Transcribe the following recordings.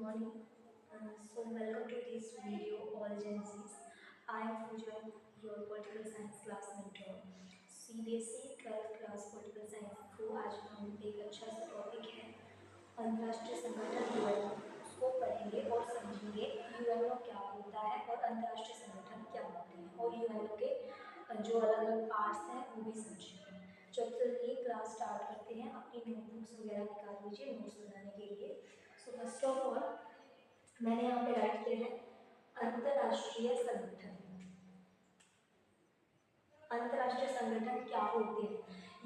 morning. Welcome to this video, all Gen Zs. I am Pooja, your political science class mentor. CBSE 12th class political science को आज हम एक अच्छा सा topic है अंतर्राष्ट्रीय संगठन यूएनओ उसको पढ़ेंगे और समझेंगे यूएनओ क्या होता है और अंतर्राष्ट्रीय संगठन क्या होते हैं और यूएनओ के जो अलग अलग पार्ट्स हैं वो भी समझेंगे। चलिए क्लास स्टार्ट करते हैं। अपनी नोटबुक्स वगैरह निकाल लीजिए नोट्स बनाने के लिए। सो फर्स्ट ऑफ ऑल मैंने यहाँ पे राइट किया है अंतर्राष्ट्रीय संगठन। अंतर्राष्ट्रीय संगठन क्या होते हैं?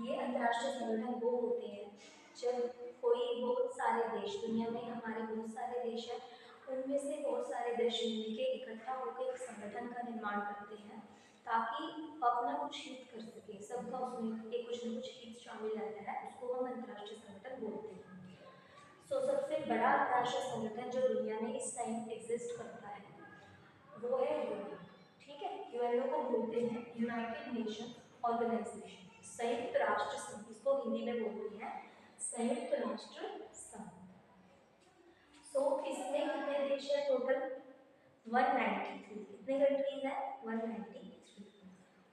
ये अंतर्राष्ट्रीय संगठन वो होते हैं जब कोई बहुत सारे देश, दुनिया में हमारे बहुत सारे देश हैं, उनमें से बहुत सारे देश मिलकर इकट्ठा होकर एक संगठन का निर्माण करते हैं ताकि अपना कुछ हित कर सके। सबका उसमें एक कुछ न कुछ हित शामिल रहता है, उसको हम अंतर्राष्ट्रीय संगठन बोलते हैं। सबसे बड़ा अंतर्राष्ट्रीय संगठन जो दुनिया में इस टाइम एग्जिस्ट करता है वो है यूएनओ। ठीक है, यूएनओ को बोलते हैं यूनाइटेड नेशन ऑर्गेनाइजेशन, संयुक्त राष्ट्र संघ। इसको हिंदी में बोलते हैं संयुक्त राष्ट्र संघ। इसमें कितने देश है टोटल? 193। कितने कंट्रीज है? 193।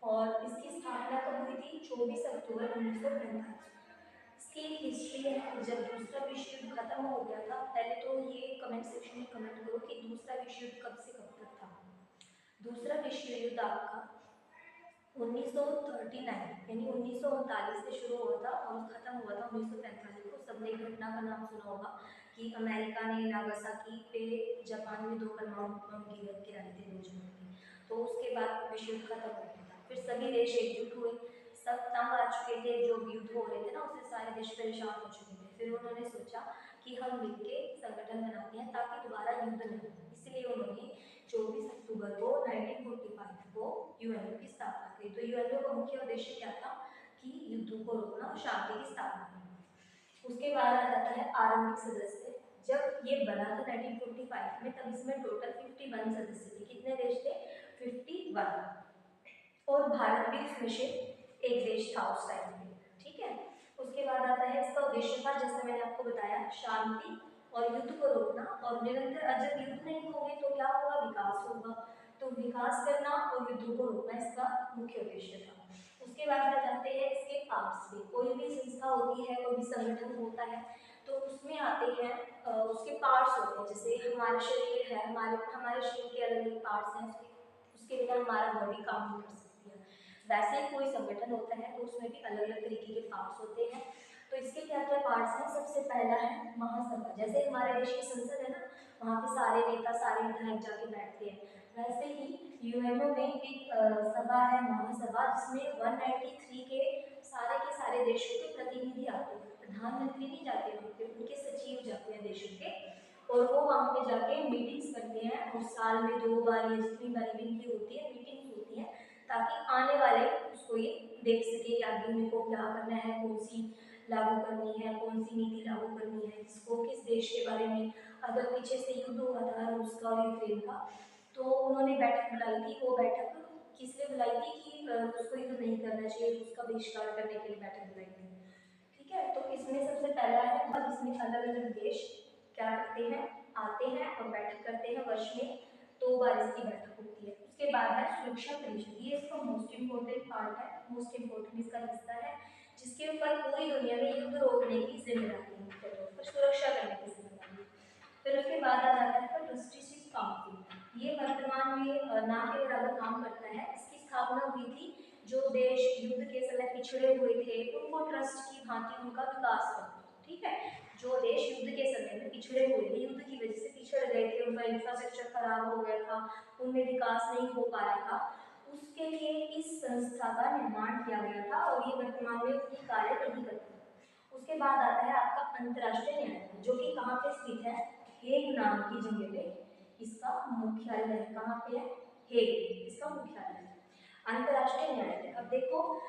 और इसकी स्थापना कब हुई थी? 24 अक्टूबर 1945। इसकी हिस्ट्री है, जब दूसरा विश्व युद्ध खत्म हो गया था। पहले तो ये कमेंट सेक्शन में कमेंट करो कि दूसरा विश्व युद्ध कब से कब तक था। दूसरा विश्व युद्ध आपका 1939 यानी 1939 से शुरू हुआ था और खत्म हुआ था 1945 को। सबने एक घटना का नाम सुना होगा कि अमेरिका ने नागासाकी पे जापान में 2 परमाणु बम गिराए थे 2 जून में। तो उसके बाद विश्व युद्ध खत्म हो गया था। फिर सभी देश एकजुट हुए, सब तंग आ चुके थे, जो युद्ध हो रहे थे ना उससे सारे देश परेशान हो चुके थे। फिर उन्होंने सोचा कि हम मिलके संगठन बनाते हैं ताकि दोबारा युद्ध न हो। इसलिए उन्होंने 24 अक्टूबर को 1945 को यूएनओ की स्थापना की। तो यूएनओ का मुख्य उद्देश्य क्या था कि युद्धों को रोकना और शांति की स्थापना करना। उसके बाद आ जाता है आरंभिक सदस्य। जब ये बना था 1945 में, तब इसमें टोटल 51 सदस्य थे। कितने देश थे? 51। और भारत भी इसमें से एक देश था उस टाइम पे। ठीक है, उसके बाद आता है इसका उद्देश्य था, जैसे मैंने आपको बताया, शांति और युद्ध को रोकना और निरंतर। जब युद्ध नहीं होंगे तो क्या होगा? विकास होगा। तो विकास करना और युद्ध को रोकना इसका मुख्य उद्देश्य था। उसके बाद आ जाते हैं इसके पार्ट्स भी। कोई भी संस्था होती है, कोई भी संगठन होता है, तो उसमें आते हैं उसके पार्ट्स होते हैं। जैसे हमारा शरीर है, हमारे शरीर के अलग अलग पार्ट्स हैं, उसके बिना हमारा बॉडी काम नहीं कर सकती है। वैसे ही कोई संगठन होता है तो उसमें भी अलग अलग तरीके के पार्ट्स होते हैं। तो इसके क्या क्या पार्ट्स हैं? सबसे पहला है महासभा। जैसे हमारे देश की संसद है ना, वहाँ पे सारे नेता, सारे विधायक जाके बैठते हैं, वैसे ही यूएनओ में एक सभा है, महासभा, जिसमें 193 के सारे देशों के प्रतिनिधि आते हैं। प्रधानमंत्री नहीं जाते वहाँ पे, उनके सचिव जाते हैं देशों के, और वो वहाँ पे जाके मीटिंग्स करते हैं। और साल में 2 बार या जितनी बार भी इनकी होती है मीटिंग्स होती है, ताकि आने वाले उसको ये देख सके कि आगे उनको क्या करना है, कौन सी लागू करनी है, कौन सी नीति लागू करनी है, किसको किस देश के बारे में। अगर पीछे से युद्ध हुआ था रूस का और यूक्रेन का, तो उन्होंने बैठक बुलाई थी। वो बैठक किस लिए बुलाई थी? कि रूस को युद्ध नहीं करना चाहिए, उसका बहिष्कार करने के लिए बैठक बुलाई थी। ठीक है, तो इसमें सबसे पहला है, जिसमें अलग अलग देश क्या करते हैं, आते हैं और बैठक करते हैं। वर्ष में 2 बार इसकी बैठक होती है। उसके बाद है सुरक्षा परिषद। ये इसका मोस्ट इम्पोर्टेंट पार्ट है, मोस्ट इम्पोर्टेंट इसका हिस्सा है, जिसके ऊपर पूरी दुनिया में युद्ध रोकने की जिम्मेदारी है, मुख्य तौर पर सुरक्षा करने की जिम्मेदारी। फिर उसके बाद आ जाता है ट्रस्टीशिप काउंसिल। ये वर्तमान में ना के बराबर काम करता है। इसकी स्थापना हुई थी, जो देश युद्ध के समय पिछड़े हुए थे उनको ट्रस्ट की भांति उनका विकास करना। ठीक है, जो देश युद्ध के समय में पिछड़े हुए थे, युद्ध की वजह से पिछड़ गए थे, उनका इंफ्रास्ट्रक्चर खराब हो गया था, उनमें विकास नहीं हो पा रहा था, उसके लिए इस संस्था का निर्माण किया गया था और ये वर्तमान में उसकी कार्य नहीं करती। उसके बाद आता है आपका अंतर्राष्ट्रीय न्यायालय, जो कि कहाँ पे स्थित है? हेग नाम की जगह पे इसका मुख्यालय है। कहाँ पे है? हेग इसका मुख्यालय है। अंतर्राष्ट्रीय न्यायालय, अब देखो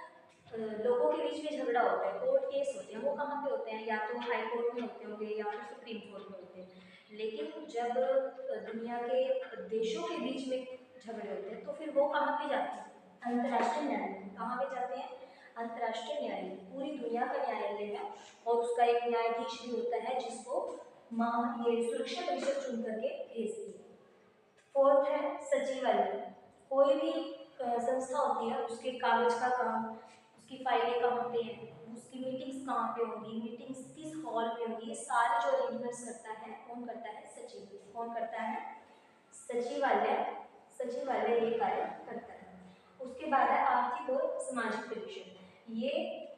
लोगों के बीच में झगड़ा होता है, कोर्ट केस होते हैं, वो कहाँ पे होते हैं? या तो हाई कोर्ट में होते होंगे या फिर सुप्रीम कोर्ट में होते हैं। लेकिन जब दुनिया के देशों के बीच में झगड़े होते हैं तो फिर वो कहाँ पे जाते हैं? अंतर्राष्ट्रीय न्यायालय। कहाँ पे जाते हैं? अंतर्राष्ट्रीय न्यायालय। पूरी दुनिया का न्यायालय है और उसका एक न्यायाधीश भी होता है, जिसको ये सुरक्षा परिषद चुन करके भेजती है। फोर्थ है सचिवालय। कोई भी संस्था होती है, उसके कागज का काम, उसकी फाइलें कहाँ पे हैं, उसकी मीटिंग्स कहाँ पे होंगी, मीटिंग्स किस हॉल में होंगी, ये सारे जो अरेंजमेंट्स करता है कौन करता है? सचिव। कौन करता है? सचिवालय। सचिवालय ये कार्य करता है। उसके बाद है आर्थिक और सामाजिक परिषद। ये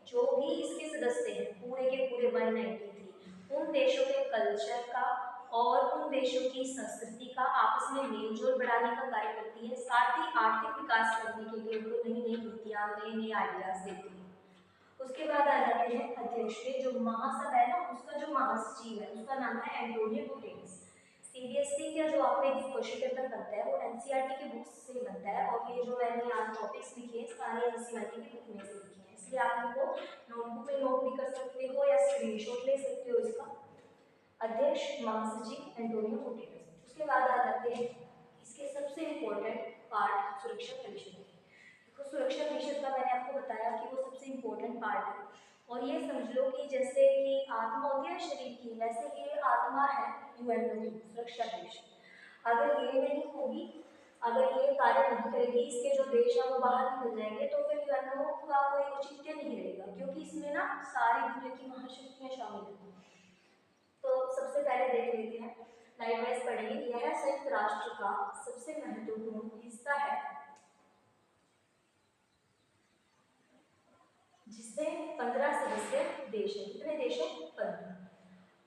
जो भी इसके सदस्य हैं पूरे के पूरे 193 उन देशों के कल्चर का और उन देशों की संस्कृति का आपस में मेल जोल बढ़ाने का कार्य करती है, साथ ही आर्थिक विकास करने के लिए उनको नई नई नीतियां, नए नए आइडियाज देती है। उसके बाद आ जाते हैं अध्यक्ष के, जो महासभा है ना, उसका जो महासचिव है उसका नाम है एंटोनियो गुटेरेस। सीबीएसई का जो आपका क्वेश्चन पेपर बनता है वो एनसीईआरटी की बुक से बनता है, और ये जो मैंने यहाँ टॉपिक्स लिखे हैं सारे एनसीईआरटी की बुक में से लिखे हैं, इसलिए आप इनको नोटबुक में नोट भी कर सकते हो या स्क्रीनशॉट ले सकते हो इसका। अध्यक्ष महासचिव एंटोनियो गुटेरेस। उसके बाद आ जाते हैं इसके सबसे इम्पोर्टेंट पार्ट सुरक्षा परिषद। देखो सुरक्षा परिषद का मैंने आपको बताया कि वो सबसे इम्पोर्टेंट पार्ट है, और ये समझ लो कि जैसे कि आत्मा होती है शरीर की, वैसे ये आत्मा है यूएनओ की सुरक्षा परिषद। अगर ये नहीं होगी, अगर ये कार्य नहीं करेगी, इसके जो देश है वो बाहर निकल जाएंगे, तो फिर यूएनओ का कोई औचित्य नहीं रहेगा, क्योंकि इसमें ना सारी दुनिया की महाशक्तियां शामिल हैं। तो सबसे पहले देख लेते हैं, लाइन वाइज पढ़ेंगे। यह संयुक्त राष्ट्र का सबसे महत्वपूर्ण हिस्सा है, जिसमें 15 सदस्य देश हैं। कितने देश हैं? 15।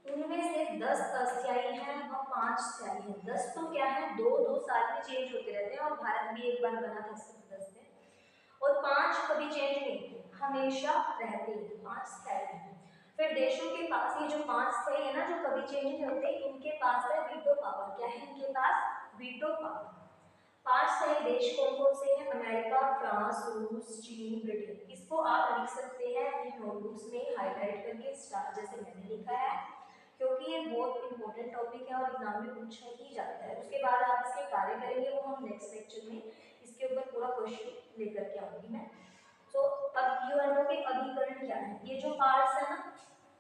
उनमें से 10 अस्थायी हैं और 5 स्थायी हैं। 10 तो क्या है, दो दो साल में चेंज होते रहते हैं, और भारत भी एक बार बना था 10 में, और 5 कभी चेंज नहीं होते, हमेशा रहते हैं, 5 स्थायी हैं। फिर देशों के पास ये जो 5 स्थायी है ना, जो कभी चेंज नहीं होते, इनके पास है वीटो पावर। क्या है इनके पास? Veto power. 5 सही देश कौन कौन से हैं? अमेरिका, फ्रांस, रूस, चीन, ब्रिटेन। इसको आप लिख सकते हैं अपनी नोटबुक्स में हाईलाइट करके स्टार जैसे मैंने लिखा है, क्योंकि ये बहुत इंपॉर्टेंट टॉपिक है और एग्जाम में पूछा ही जाता है। उसके बाद आप इसके कार्य करेंगे, वो हम नेक्स्ट लेक्चर में इसके ऊपर पूरा क्वेश्चन लेकर के आऊंगी मैं। तो अब यूएनओ के अभिकरण क्या है? ये जो पार्ट्स है ना,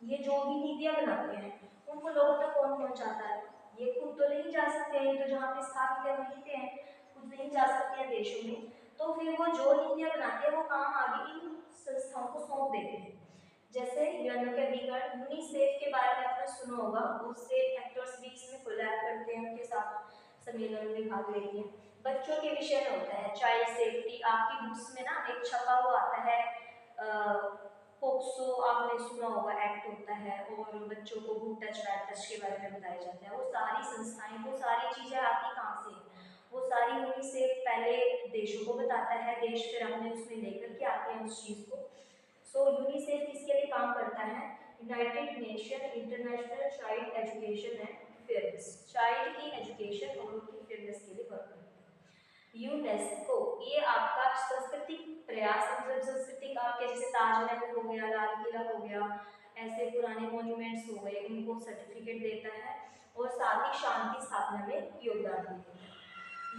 ये जो भी नीतियां बनाते हैं उनको लोगों तक कौन पहुंचाता है? ये खुद तो नहीं जा सकते हैं, तो जहाँ पे स्थापित है वहीं पे हैं, खुद नहीं जा सकते हैं देशों में, तो फिर वो जो नीतियां बनाते हैं वो काम आगे इन संस्थाओं को सौंप देते हैं। जैसे यूएनओ के अभिकरण, यूनिसेफ के बारे में आपने सुना होगा, उससे एक्टर्स भी इसमें कोलैब करते हैं, उनके साथ सम्मेलन में भाग लेते हैं। बच्चों के विषय में होता है चाइल्ड सेफ्टी। आपकी बुक्स में ना एक छपा हुआ आता है पोक्सो, आपने सुना होगा, एक्ट होता है, और बच्चों को गुड टच बैड टच के बारे में बताया जाता है। वो सारी संस्थाएं, वो सारी चीजें आती कहाँ से? वो सारी यूनिसेफ पहले देशों को बताता है, देश फिर अपने उसमें लेकर के आते हैं उस चीज को। सो यूनिसेफ किसके लिए काम करता है? United nation international child education and fairness, child की एजुकेशन और उनकी फेयरनेस के लिए वर्क करता है। यूनेस्को, ये आपका सांस्कृतिक प्रयास, मतलब सांस्कृतिक आपके जैसे ताजमहल हो गया, लाल किला हो गया, ऐसे पुराने मॉन्यूमेंट्स हो गए, इनको सर्टिफिकेट देता है और साथ ही शांति स्थापना में योगदान देता है।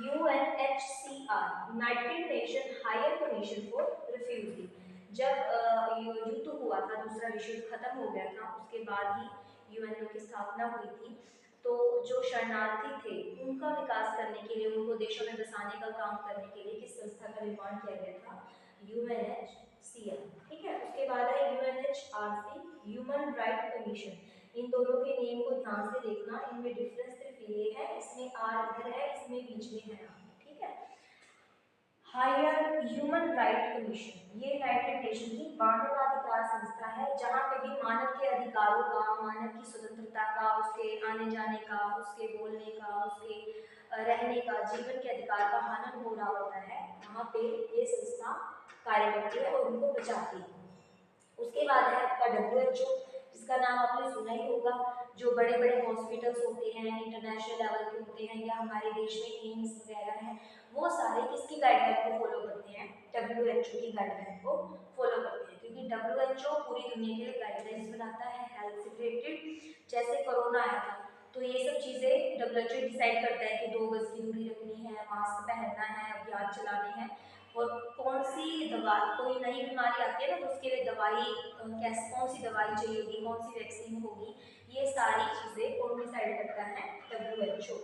UNHCR, United Nation higher commission for refugee. जब युद्ध हुआ था, दूसरा विश्व युद्ध खत्म हो गया था, उसके बाद ही यूएनओ की स्थापना हुई थी। तो जो शरणार्थी थे उनका विकास करने के लिए, उनको देशों में बसाने का काम करने के लिए किस संस्था का निर्माण किया गया था? यूएनएचसीआर। ठीक है। उसके बाद है यूएनएचआरसी, ह्यूमन राइट कमीशन। इन दोनों के नेम को ध्यान से देखना, इनमें डिफरेंस सिर्फ ये है, इसमें आर इधर है, इसमें बीच में है। ठीक है। हायर ह्यूमन राइट कमीशन, ये यूनाइटेड नेशन की मानवाधिकार संस्था है, जहाँ पे भी मानव के अधिकारों का, मानव की स्वतंत्रता का, उसके आने जाने का, उसके बोलने का, उसके रहने का, जीवन के अधिकार का हनन हो रहा होता है, वहाँ पे ये संस्था कार्य करती है और उनको बचाती है। उसके बाद है आपका WHO, जिसका नाम आपने सुना ही होगा। जो बड़े बड़े हॉस्पिटल्स होते हैं, इंटरनेशनल लेवल के होते हैं, या हमारे देश में एम्स वगैरह हैं, वो सारे किसकी गाइडलाइन को फॉलो करते हैं? WHO की गाइडलाइन को फॉलो करते हैं, क्योंकि WHO पूरी दुनिया के लिए गाइडलाइंस बनाता है हेल्थ से रिलेटेड। जैसे कोरोना आया था, तो ये सब चीज़ें WHO डिसाइड करता है कि 2 गज की दूरी रखनी है, मास्क पहनना है, अभियान चलाने हैं। और कौन सी दवा, कोई नई बीमारी आती है ना तो उसके लिए दवाई कैसे, कौन सी दवाई चाहिएगी, कौन सी वैक्सीन होगी, ये सारी चीज़ें कौन डिसाइड करता है, WHO।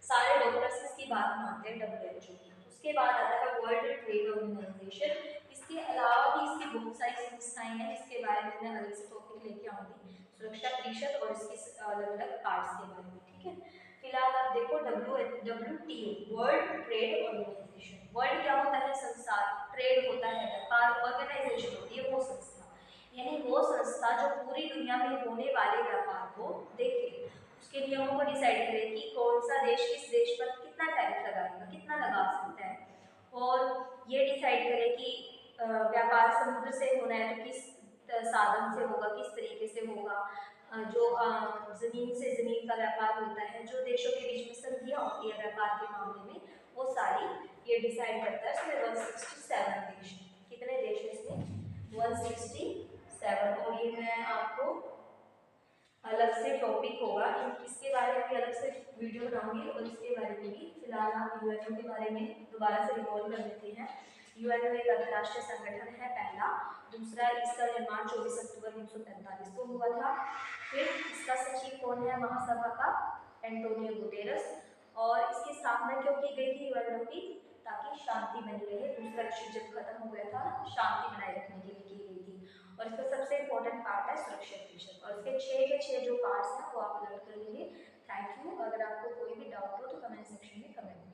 सारे डॉक्टर्स इसकी बात मानते हैं WHO की। उसके बाद आता है वर्ल्ड ट्रेड ऑर्गेनाइजेशन। इसके अलावा भी इसकी बहुत सारी संस्थाएं हैं जिसके बारे में मैं अलग से टॉपिक लेके आऊंगी, सुरक्षा परिषद और इसके अलग अलग पार्ट्स के बारे में, ठीक है। फिलहाल आप देखो WTO, world trade organisation. World क्या होता है, संसार, ट्रेड होता है व्यापार, ऑर्गेनाइजेशन होती है वो संस्था, यानी वो संस्था जो पूरी दुनिया में होने वाले व्यापार को देखे, उसके नियमों को डिसाइड करे कि कौन सा देश किस देश पर कितना टैरिफ लगाएगा, कितना लगा सकता है, और ये डिसाइड करे कि व्यापार समुद्र से होना है तो किस साधन से होगा, किस तरीके से होगा, जो जमीन से जमीन का व्यापार होता है, जो देशों के बीच में संधियां होती है व्यापार के मामले में, वो सारी ये डिसाइड करता है। इसमें 167 देश, कितने देश है इसमें, 167। और ये मैं आपको अलग से टॉपिक होगा, इसके बारे में भी अलग से वीडियो बनाऊंगी और इसके बारे में भी। फिलहाल आप यूएनओ के बारे में दोबारा से रिकॉल कर लेते हैं। यूएनओ एक अंतर्राष्ट्रीय संगठन है पहला। दूसरा, इसका निर्माण 24 अक्टूबर 1945 को हुआ था। फिर इसका सचिव कौन है, महासभा का एंटोनियो गुटेरस। और इसकी स्थापना क्यों की गई थी यूएनओ की, ताकि शांति बनी रहे, दूसरा विश्व युद्ध खत्म हो गया था, शांति बनाए रखने के लिए की गई थी। और इसका सबसे इंपॉर्टेंट पार्ट है सुरक्षा परिषद, और इसके 6 के 6 जो पार्ट्स हैं वो आप लर्न कर लेंगे। Thank you. अगर आपको कोई भी डाउट हो तो कमेंट सेक्शन में कमेंट